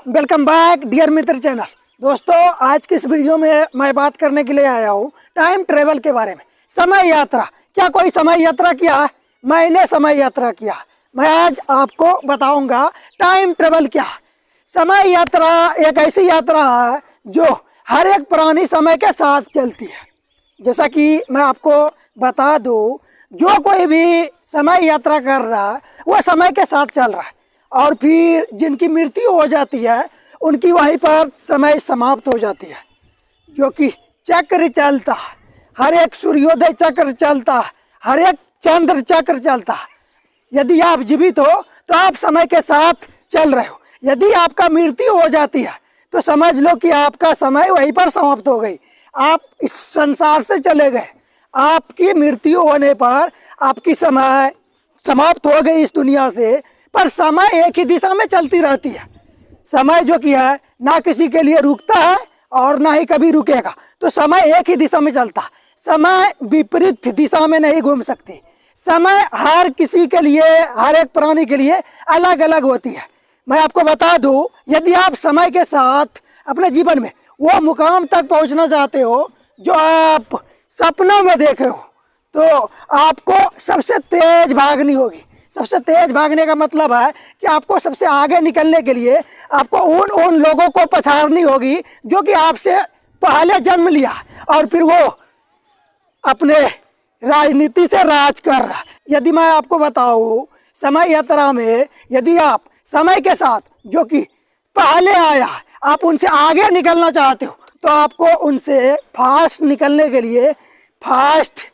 Welcome back dear मित्र channel. दोस्तों, आज की इस वीडियो में मैं बात करने के लिए आया हूँ टाइम ट्रेवल के बारे में। समय यात्रा, क्या कोई समय यात्रा किया है? मैंने समय यात्रा किया। मैं आज आपको बताऊंगा टाइम ट्रेवल क्या है। समय यात्रा एक ऐसी यात्रा है जो हर एक प्राणी समय के साथ चलती है। जैसा कि मैं आपको बता दूं, जो कोई भी समय यात्रा कर रहा है वो समय के साथ चल रहा है, और फिर जिनकी मृत्यु हो जाती है उनकी वहीं पर समय समाप्त हो जाती है। जो कि चक्र चलता है, हर एक सूर्योदय चक्र चलता है, हर एक चंद्र चक्र चलता है। यदि आप जीवित हो तो आप समय के साथ चल रहे हो। यदि आपका मृत्यु हो जाती है तो समझ लो कि आपका समय वहीं पर समाप्त हो गई, आप इस संसार से चले गए। आपकी मृत्यु होने पर आपकी समय समाप्त हो गई इस दुनिया से, पर समय एक ही दिशा में चलती रहती है। समय जो कि है ना किसी के लिए रुकता है और ना ही कभी रुकेगा, तो समय एक ही दिशा में चलता है। समय विपरीत दिशा में नहीं घूम सकती। समय हर किसी के लिए, हर एक प्राणी के लिए अलग अलग होती है। मैं आपको बता दूं, यदि आप समय के साथ अपने जीवन में वो मुकाम तक पहुंचना चाहते हो जो आप सपनों में देखे हो, तो आपको सबसे तेज भागनी होगी। सबसे तेज भागने का मतलब है कि आपको सबसे आगे निकलने के लिए आपको उन लोगों को पछाड़नी होगी जो कि आपसे पहले जन्म लिया और फिर वो अपने राजनीति से राज कर रहा। यदि मैं आपको बताऊं, समय यात्रा में यदि आप समय के साथ जो कि पहले आया आप उनसे आगे निकलना चाहते हो, तो आपको उनसे फास्ट निकलने के लिए फास्ट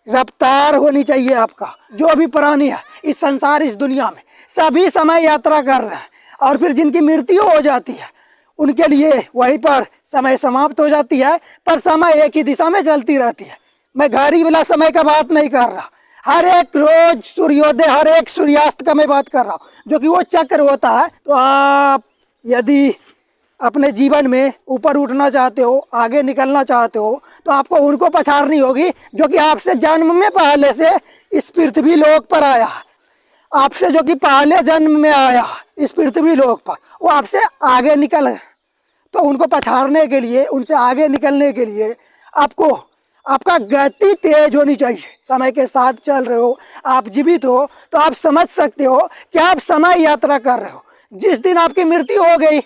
रफ्तार होनी चाहिए। आपका जो भी प्राणी है इस संसार, इस दुनिया में सभी समय यात्रा कर रहे हैं, और फिर जिनकी मृत्यु हो जाती है उनके लिए वहीं पर समय समाप्त हो जाती है, पर समय एक ही दिशा में चलती रहती है। मैं घड़ी वाला समय का बात नहीं कर रहा, हर एक रोज सूर्योदय, हर एक सूर्यास्त का मैं बात कर रहा हूँ, जो कि वो चक्र होता है। तो आप यदि अपने जीवन में ऊपर उठना चाहते हो, आगे निकलना चाहते हो, तो आपको उनको पछाड़नी होगी जो कि आपसे जन्म में पहले से इस पृथ्वी लोक पर आया है। आपसे जो कि पहले जन्म में आया इस पृथ्वी लोक पर, वो आपसे आगे निकल गए। तो उनको पछाड़ने के लिए, उनसे आगे निकलने के लिए आपको आपका गति तेज होनी चाहिए। समय के साथ चल रहे हो, आप जीवित हो, तो आप समझ सकते हो कि आप समय यात्रा कर रहे हो। जिस दिन आपकी मृत्यु हो गई,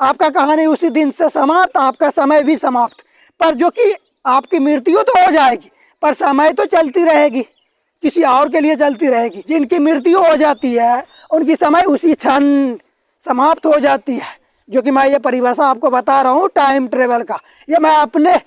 आपका कहानी उसी दिन से समाप्त, आपका समय भी समाप्त। पर जो कि आपकी मृत्यु तो हो जाएगी, पर समय तो चलती रहेगी, किसी और के लिए चलती रहेगी। जिनकी मृत्यु हो जाती है उनकी समय उसी क्षण समाप्त हो जाती है। जो कि मैं ये परिभाषा आपको बता रहा हूँ टाइम ट्रेवल का। ये मैं अपने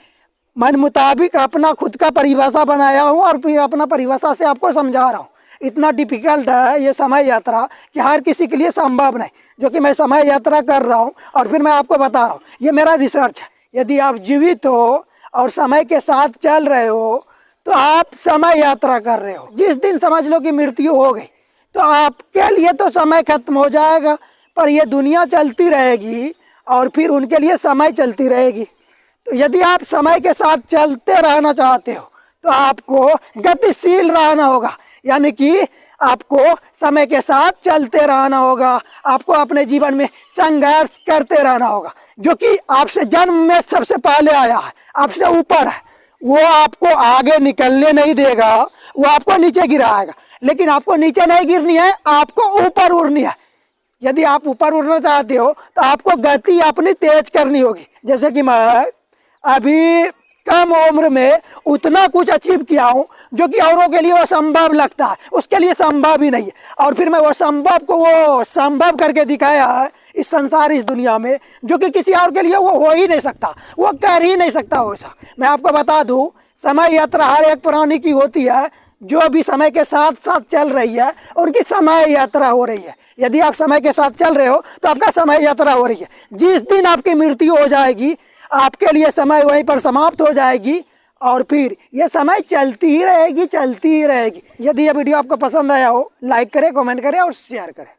मन मुताबिक अपना खुद का परिभाषा बनाया हूँ और फिर अपना परिभाषा से आपको समझा रहा हूँ। इतना डिफिकल्ट है ये समय यात्रा कि हर किसी के लिए संभव नहीं। जो कि मैं समय यात्रा कर रहा हूँ और फिर मैं आपको बता रहा हूँ, ये मेरा रिसर्च है। यदि आप जीवित हो और समय के साथ चल रहे हो तो आप समय यात्रा कर रहे हो। जिस दिन समझ लो कि मृत्यु हो गई तो आपके लिए तो समय खत्म हो जाएगा, पर यह दुनिया चलती रहेगी और फिर उनके लिए समय चलती रहेगी। तो यदि आप समय के साथ चलते रहना चाहते हो तो आपको गतिशील रहना होगा, यानी कि आपको समय के साथ चलते रहना होगा। आपको अपने जीवन में संघर्ष करते रहना होगा। जो कि आपसे जन्म में सबसे पहले आया है, आपसे ऊपर है, वो आपको आगे निकलने नहीं देगा, वो आपको नीचे गिराएगा। लेकिन आपको नीचे नहीं गिरनी है, आपको ऊपर उड़नी है। यदि आप ऊपर उड़ना चाहते हो तो आपको गति अपनी तेज करनी होगी। जैसे कि मैं अभी कम उम्र में उतना कुछ अचीव किया हूँ जो कि औरों के लिए वो संभव लगता है, उसके लिए संभव ही नहीं है। और फिर मैं वो संभव को वो संभव करके दिखाया है इस संसार, इस दुनिया में, जो कि किसी और के लिए वो हो ही नहीं सकता, वो कर ही नहीं सकता वैसा। मैं आपको बता दूं, समय यात्रा हर एक प्राणी की होती है। जो भी समय के साथ साथ चल रही है उनकी समय यात्रा हो रही है। यदि आप समय के साथ चल रहे हो तो आपका समय यात्रा हो रही है। जिस दिन आपकी मृत्यु हो जाएगी आपके लिए समय वहीं पर समाप्त हो जाएगी, और फिर ये समय चलती ही रहेगी, चलती ही रहेगी। यदि ये वीडियो आपको पसंद आया हो, लाइक करें, कमेंट करें और शेयर करें।